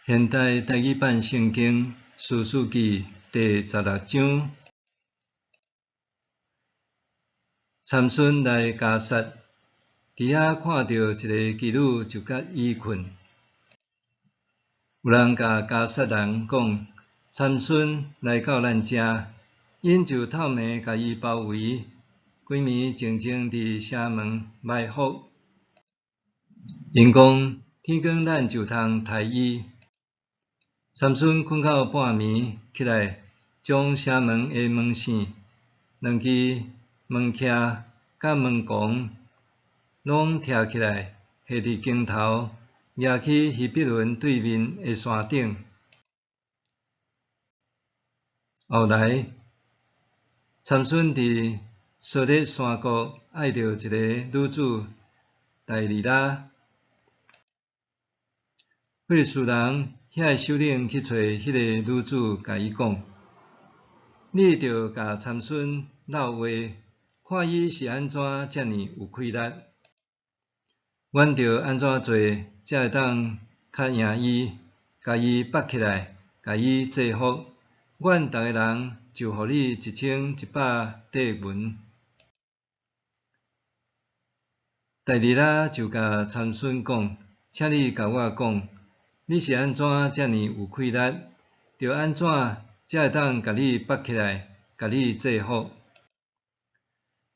现代台语版圣经士师记第16章，参孙来加萨，伫遐看到一个妓女就甲伊困。有人甲加萨人讲，参孙来到咱遮，因就透暝甲伊包围，规暝静静伫城门埋伏。因讲天光咱就通杀伊。参孙困到半暝，起来将城门的门扇、两支门屉甲门弓拢摕起来，下伫经头，举去希伯伦对面的山顶。后来，参孙伫索勒山谷爱到一个女子戴利拉。非利士人遐的首领去找迄个女子，甲伊讲：“你着甲参孙闹话，看伊是安怎遮尔有气力，阮着安怎做，才会当较赢伊，甲伊绑起来，甲伊制服。阮逐个人就互你1100块银。”戴利拉就甲参孙讲：“请你甲我讲。你是安怎遮尔有气力？着安怎才会当甲你绑起来，甲你制服？”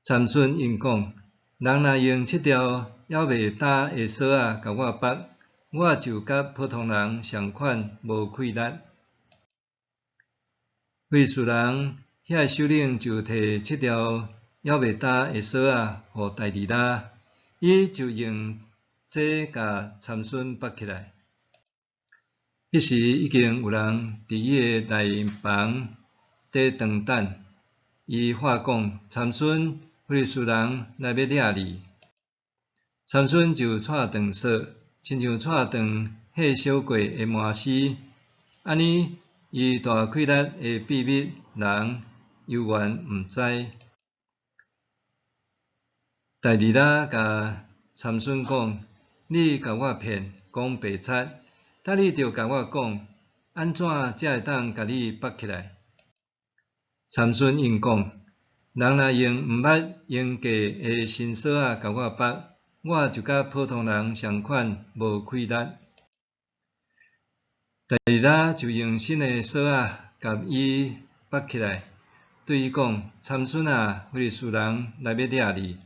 参孙因讲：“人若用7条还袂干的绳仔甲我绑，我就甲普通人相款无气力。”非利士人遐的首领就摕7条还袂干的绳仔互戴利拉，伊就用这甲参孙绑起来。迄时已经有人伫伊的内房底长等，伊话讲：“参孙，非利士人来要掠你。”参孙就带长索，亲像带长火烧过的麻丝，安尼伊大气力的秘密，人犹原毋知。戴利拉甲参孙讲：“你甲我骗，讲白贼。等你着甲我讲，安怎才会当甲你绑起来？”参孙因讲：“人若用毋捌用过的新绳仔甲我绑，我就甲普通人相款无气力。”戴利拉就用新的绳仔甲伊绑起来，对伊讲：“参孙啊，非利士人来要掠你。”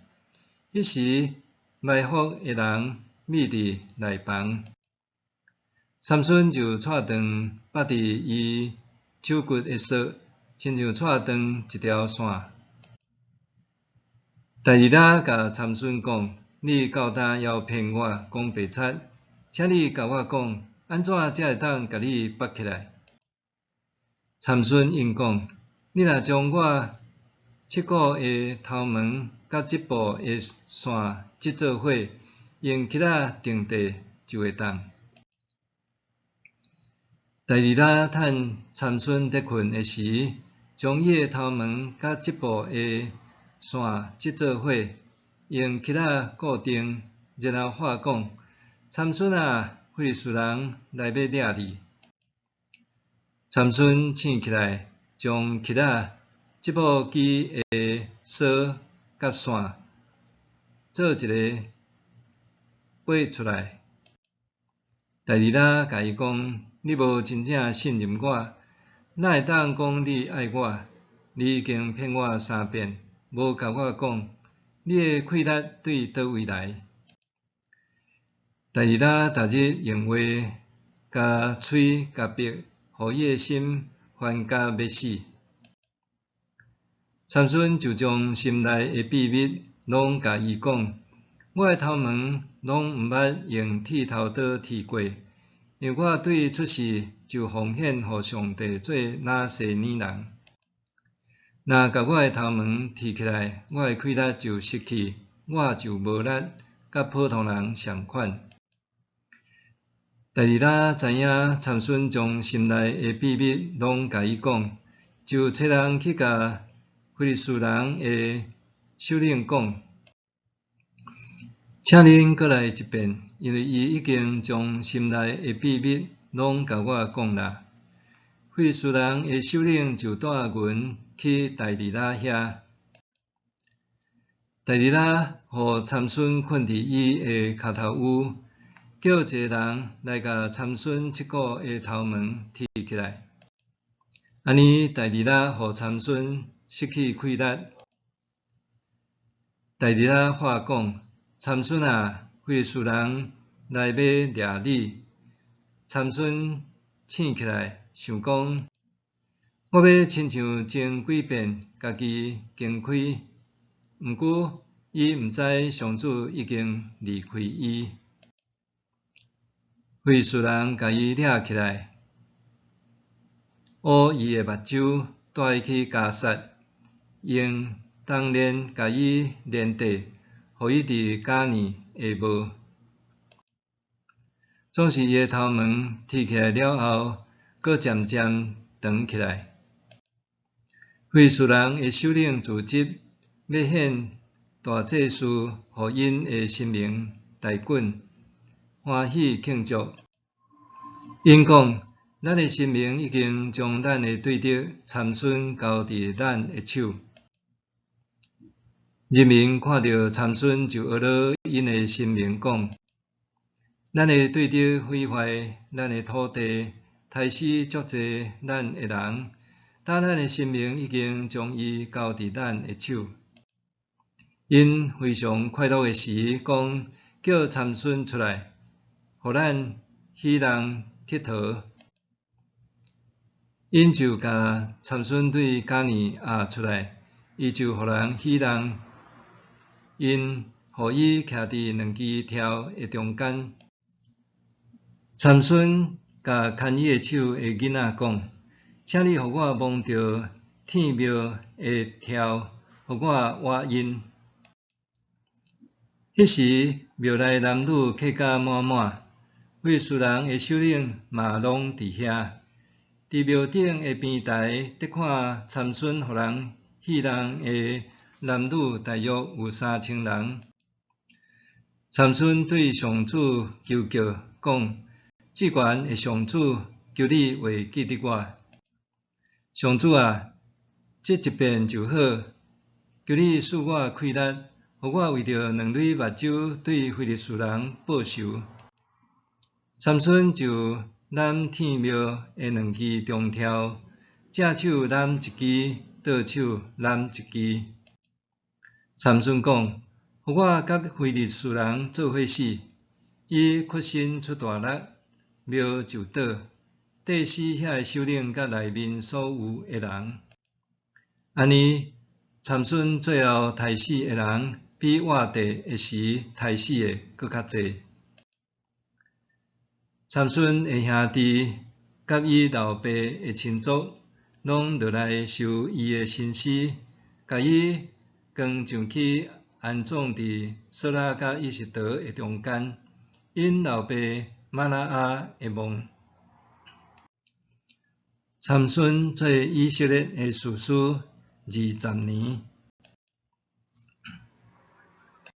迄时埋伏的人密伫内房。参孙就带长绑伫伊手骨的索，亲像带长一条线。戴利拉甲参孙讲：“你够胆还骗我，讲白贼，请你甲我讲，安怎才会当甲你绑起来？”参孙因讲：“你若将我7股的头毛甲这部的线织做伙，用乞仔钉地就会当。”戴利拉趁参孙伫困的时，将伊的头毛甲这部的线织做伙，用乞仔固定，然后话讲：“参孙啊，非利士人来要掠你。”参孙醒起来，将乞仔这部机的绳甲线做一个拔出来。戴利拉甲伊讲：“你无真正信任我，哪会当讲你爱我？你已经骗我3遍，无甲我讲你的气力对倒位来？”戴利拉逐日用话甲喙甲逼，互伊的心烦甲要死。参孙就将心内的秘密拢甲伊讲：“我的头毛拢毋捌用剃头刀剃过，因为我对出世就奉献互上帝做拿细耳人。若甲我的头毛剃起来，我的气力就失去，我就无力甲普通人相款。”戴利拉知影参孙将心内的秘密拢甲伊讲，就找人去甲非利士人的首领讲：“请恁过来一遍，因为伊已经将心内的秘密拢甲我讲啦。费斯人的首领就带阮去大利拉遐。大利拉互参孙困伫伊的脚头屋，叫一个人来甲参孙七股的头毛剃起来。安尼，大利拉互参孙失去气力。大利拉话讲：参孙啊，费斯人来要掠你。参孙醒起来，想讲：我要亲像前几遍家己惊开，毋过伊毋知上主已经离开伊。费斯人甲伊掠起来，捂伊的目睭，带伊去加杀，用铜链甲伊链底，互伊伫假年下无。总是伊的头毛剃起来了后，阁渐渐长起来。费斯人的首领自执，要献大祭司，互因的神明大袞，欢喜庆祝。因讲：咱的神明已经将咱的对敌参孙交伫咱的手。人民看到参孙，就学了因的神明讲：咱的对敌毁坏咱的土地，杀死足济咱的人。但咱的神明已经将伊交伫咱的手。因非常快乐的时，讲叫参孙出来，互咱彼人佚佗。因就甲参孙对假年压出来，伊就互人彼人。因互伊徛伫两支条的中间。参孙甲牵伊的手的囡仔讲：请你互我摸着天庙的条，互我活因。迄时庙内男女客家满满，费斯人的首领嘛拢伫遐。伫庙顶的边台，得看参孙互人彼人的男女大约有3000人。参孙对上主求叫，讲：至悬的上主，求你会记得我。上主啊，这一遍就好，求你赐我气力，互我为着两蕊目睭对非利士人报仇。参孙就揽天庙的两支中条，正手揽一支，倒手揽一支。参孙讲：互我甲非利士人做伙死。伊屈身出大力，庙就倒，缀死遐个首领甲内面所有的人。安尼，参孙最后杀死的人，比活地的时杀死的搁较济。参孙的兄弟甲伊老爸的亲族，拢落来受伊的身尸，甲伊扛上去安葬伫索拉甲以实德的中间，因老爸玛拉阿的墓。参孙做以色列的士师20年。